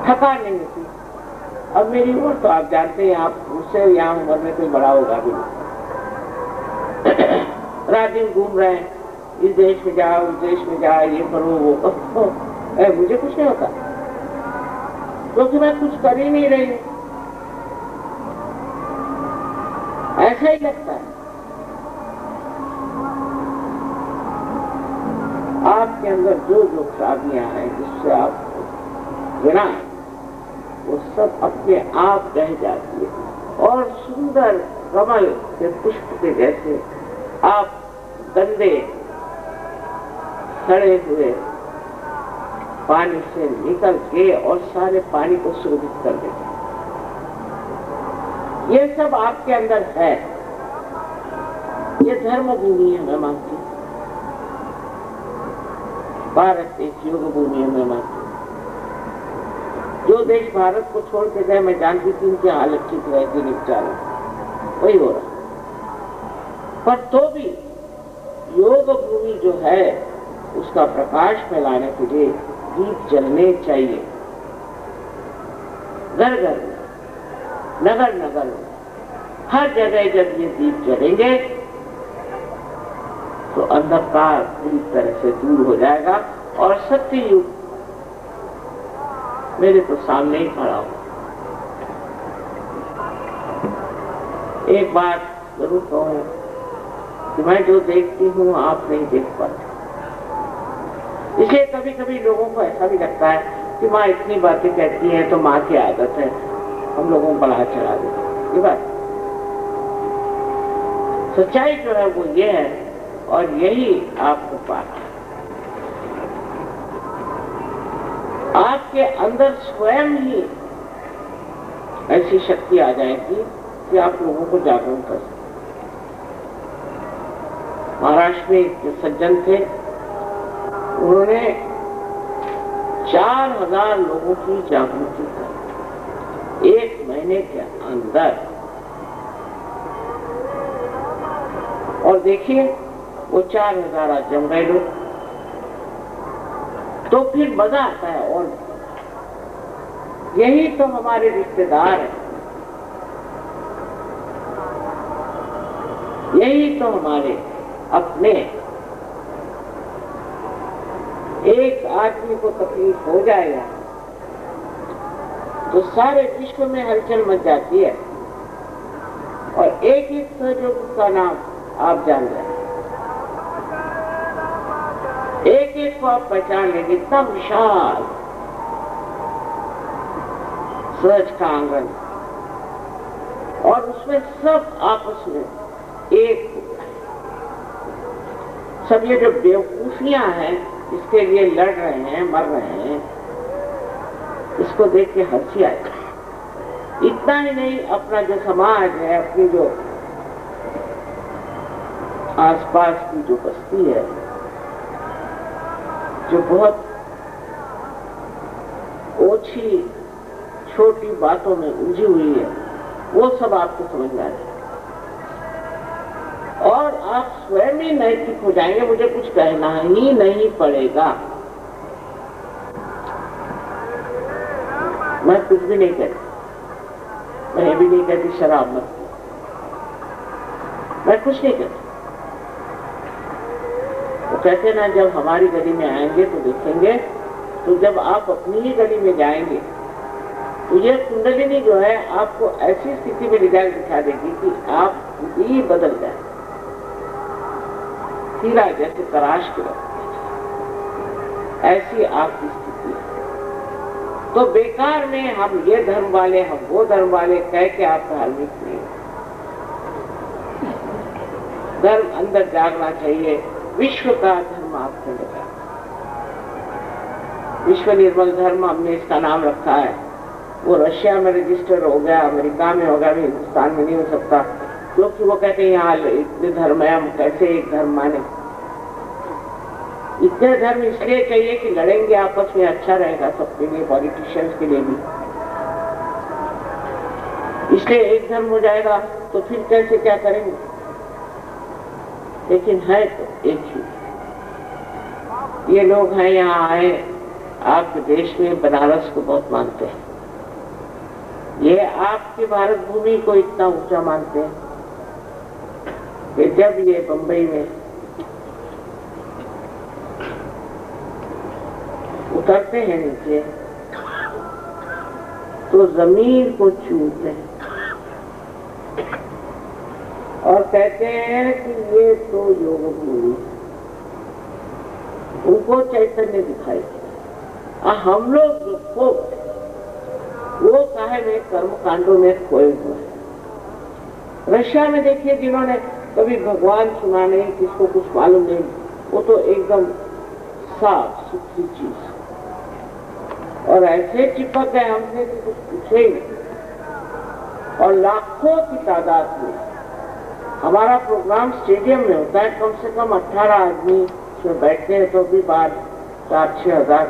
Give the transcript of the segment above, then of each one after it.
थकान नहीं होती। अब मेरी उम्र तो आप जानते हैं, आप मुझसे यहाँ उम्र में कोई बड़ा होगा भी नहीं। रात दिन घूम रहे हैं, इस देश में जाओ उस देश में जाओ, ये करो वो करो, मुझे कुछ नहीं होता क्योंकि मैं कुछ कर ही नहीं रही हूं। ऐसा ही लगता है। आपके अंदर जो जो खराबियां हैं जिससे आप घृणा है, वो सब अपने आप रह जाती है और सुंदर कमल के पुष्प के जैसे आप गंदे सड़े हुए पानी से निकल के और सारे पानी को सुरक्षित कर देते। ये सब आपके अंदर है। ये धर्म भूमि है, मैं मानती हूँ। भारत एक योग भूमि है, मैं मानती हूँ। जो देश भारत को छोड़ के गए, मैं जानती थी उनकी हालत ठीक रहेगी, निपटारा वही हो रहा। पर तो भी योग भूमि जो है उसका प्रकाश फैलाने के लिए दीप जलने चाहिए। घर घर में, नगर नगर में, हर जगह जब ये दीप जलेंगे तो अंधकार पूरी तरह से दूर हो जाएगा और सत्य युग मेरे तो सामने ही खड़ा हो। एक बात जरूर कहूं कि मैं जो देखती हूं आप नहीं देख पाते। इसलिए कभी कभी लोगों को ऐसा भी लगता है कि माँ इतनी बातें कहती है तो माँ की आदत है, हम लोगों को बढ़ा चढ़ा देती। ये बात सच्चाई जो है वो ये है और यही आपको पाना है। आपके अंदर स्वयं ही ऐसी शक्ति आ जाएगी कि आप लोगों को जागरूक कर सकते। महाराष्ट्र में एक सज्जन थे, उन्होंने 4000 लोगों की जागृति की 1 महीने के अंदर। और देखिए वो 4000 आज जम गए लोग, तो फिर मजा आता है। और यही तो हमारे रिश्तेदार हैं, यही तो हमारे अपने। एक आदमी को तकलीफ हो जाएगा तो सारे विश्व में हलचल मच जाती है और एक एक सहयोग का नाम आप जान जाए, एक एक को आप पहचान लेंगे। इतना विशाल सहज का आंगन और उसमें सब आपस में एक। सब ये जो बेवकूफियां हैं इसके लिए लड़ रहे हैं, मर रहे हैं, इसको देख के हंसी आए। इतना ही नहीं, अपना जो समाज है, अपनी जो आसपास की जो बस्ती है जो बहुत ओछी छोटी बातों में उलझी हुई है, वो सब आपको समझ में आ जाए और आप स्वयं ही नैतिक हो जाएंगे। मुझे कुछ कहना ही नहीं पड़ेगा, मैं कुछ भी नहीं कहती। मैं ये भी नहीं कहती शराब मत, मैं कुछ नहीं कहती। वो कहते ना जब हमारी गली में आएंगे तो देखेंगे, तो जब आप अपनी ही गली में जाएंगे तो ये कुंडलिनी जो है आपको ऐसी स्थिति में ले दिखा देगी कि आप ही बदल जाए, हीरा जैसे तराश के ऐसी आपकी स्थिति है। तो बेकार में हम ये धर्म वाले, हम वो धर्म वाले कह के आप धार्मिक नहीं। धर्म अंदर जागना चाहिए। विश्व का धर्म आपको लगा, विश्व निर्मल धर्म हमने इसका नाम रखा है। वो रशिया में रजिस्टर हो गया, अमेरिका में हो गया, हिंदुस्तान में नहीं हो सकता क्योंकि वो कहते हैं यहाँ इतने धर्म है, हम कैसे एक धर्म माने। इतने धर्म इसलिए चाहिए कि लड़ेंगे आपस में, अच्छा रहेगा सबके लिए, पॉलिटिशियंस के लिए भी। इसलिए एक धर्म हो जाएगा तो फिर कैसे क्या करेंगे। लेकिन है तो एक ही। ये लोग हैं यहाँ आए, आपके देश में बनारस को बहुत मानते हैं, ये आपके भारत भूमि को इतना ऊंचा मानते हैं कि जब ये बंबई में उतरते हैं नीचे तो जमीन को छूते हैं और कहते हैं कि ये तो योग भूमि, उनको चैतन्य दिखाई दिया। हम लोग को वो काहे में कर्म कांडों में खोए हुए हैं। रशिया में देखिए, जिन्होंने कभी भगवान सुना नहीं, किसको कुछ मालूम नहीं, वो तो एकदम साफ सुथरी चीज, और ऐसे चिपक गए हमसे कि कुछ पूछे ही नहीं। और लाखों की तादाद में हमारा प्रोग्राम स्टेडियम में होता है, कम से कम 18 आदमी उसमें बैठते हैं, तो भी बार 4-6 हजार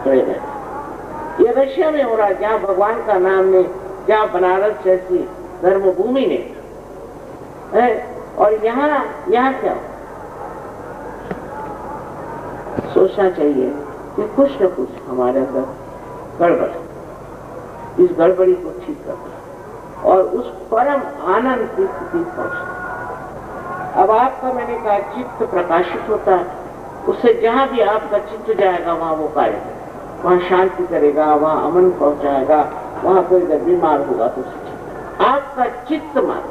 खड़े रहते। ये रशिया में हो रहा है, जहाँ भगवान का नाम नहीं, जहाँ बनारस जैसी धर्मभूमि नहीं है। और यहाँ क्या सोचना चाहिए कि कुछ न कुछ हमारे अंदर गड़बड़, इस गड़बड़ी को ठीक करना और उस परम आनंद की स्थिति पहुंचना। अब आपका, मैंने कहा, चित्त प्रकाशित होता है, उससे जहां भी आपका चित्त जाएगा वहां वो कार्य, वहां शांति करेगा, वहां अमन पहुंचाएगा, वहां कोई अगर बीमार होगा तो आपका चित्त मार,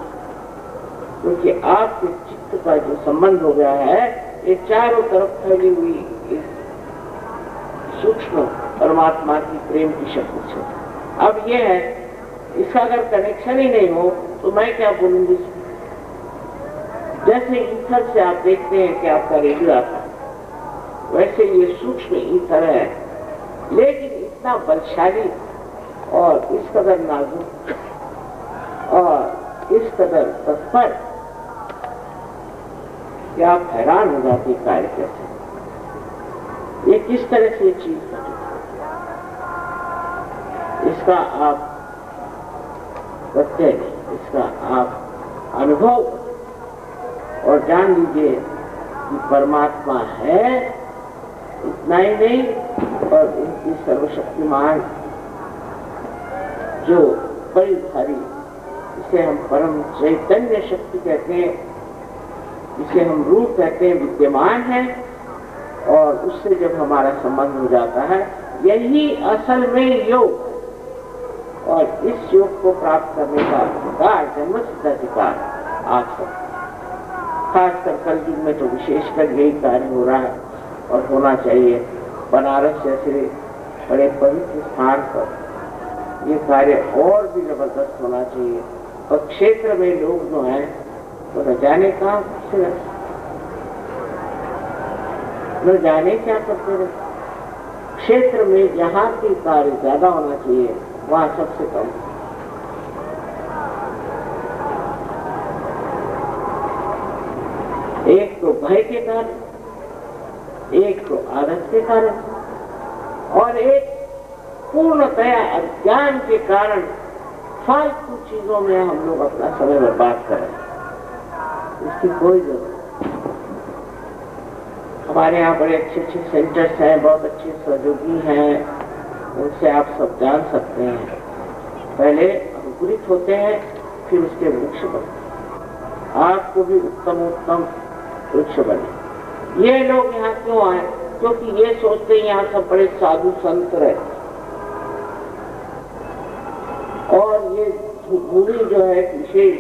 क्योंकि आपके चित्त का जो संबंध हो गया है, ये चारों तरफ फैली हुई इस सूक्ष्म परमात्मा की प्रेम की शक्ति से। अब ये है, इसका अगर कनेक्शन ही नहीं हो तो मैं क्या बोलूंगी। जैसे ईथर से आप देखते हैं कि आपका रेडियो आता है, वैसे ये सूक्ष्म ईथर है, लेकिन इतना बलशाली और इस कदर नाजुक और इस कदर तत्पर कि आप हैरान हो जाते कार्य कैसे, ये किस तरह से चीज है। इसका आप सत्य नहीं, इसका आप अनुभव और जान लीजिए कि परमात्मा है, इतना ही नहीं, और इनकी सर्वशक्तिमान जो बड़ी भारी, इसे हम परम चैतन्य शक्ति कहते हैं, इसे हम रूप कहते हैं, विद्यमान है, और उससे जब हमारा संबंध हो जाता है, यही असल में योग। और इस योग को प्राप्त करने का अधिकार, जन्मसिद्ध अधिकार आप सब, खासकर कल युग में तो विशेषकर यही कार्य हो रहा है और होना चाहिए। बनारस जैसे बड़े पवित्र स्थान पर ये कार्य और भी जबरदस्त होना चाहिए। और क्षेत्र में लोग जो हैं वो न जाने कहाँ से, न जाने क्या करते रहे। क्षेत्र में जहाँ की कार्य ज्यादा होना चाहिए, वहां सबसे कम। एक तो भय के कारण, एक तो आदत के कारण, और एक पूर्णतया अज्ञान के कारण फालतू चीजों में हम लोग अपना समय बर्बाद करें। इसकी कोई जरूरत नहीं। हमारे यहाँ बड़े अच्छे अच्छे सेंटर्स हैं, बहुत अच्छे सहयोगी हैं, उनसे आप सब जान सकते हैं। पहले अंकुरित होते हैं, फिर उसके वृक्ष बनते हैं। आपको भी उत्तम वृक्ष बने। ये लोग यहाँ क्यों आए? क्योंकि ये सोचते हैं यहाँ सब बड़े साधु संत रहते, और ये भूमि जो है विशेष।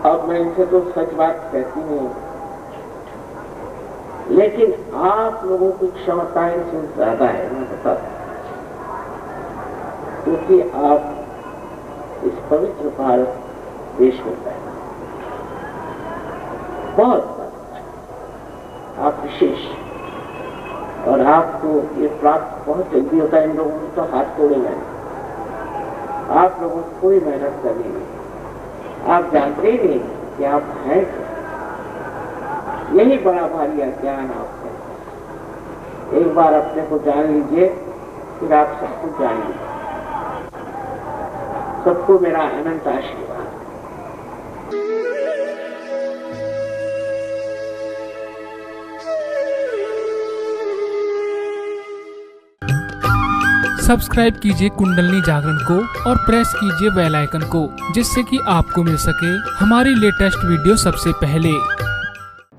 अब मैं इनसे तो सच बात कहती हूँ, लेकिन आप लोगों की क्षमताएं इनसे ज्यादा है, मैं बताता हूँ, क्योंकि आप इस पवित्र भारत देश में पैदा, बहुत आप विशेष, और आपको ये प्राप्त बहुत जल्दी होता है। इन लोगों ने तो हाथ तोड़े मैंने, आप लोगों को कोई मेहनत करनी नहीं, आप जानते ही नहीं कि आप हैं क्या। यही बड़ा भारी अज्ञान आपका। एक बार अपने को जान लीजिए, फिर आप सबको जान लीजिए। सबको मेरा अनंत आशीर्वाद। सब्सक्राइब कीजिए कुंडलनी जागरण को और प्रेस कीजिए बेल आइकन को, जिससे कि आपको मिल सके हमारी लेटेस्ट वीडियो सबसे पहले।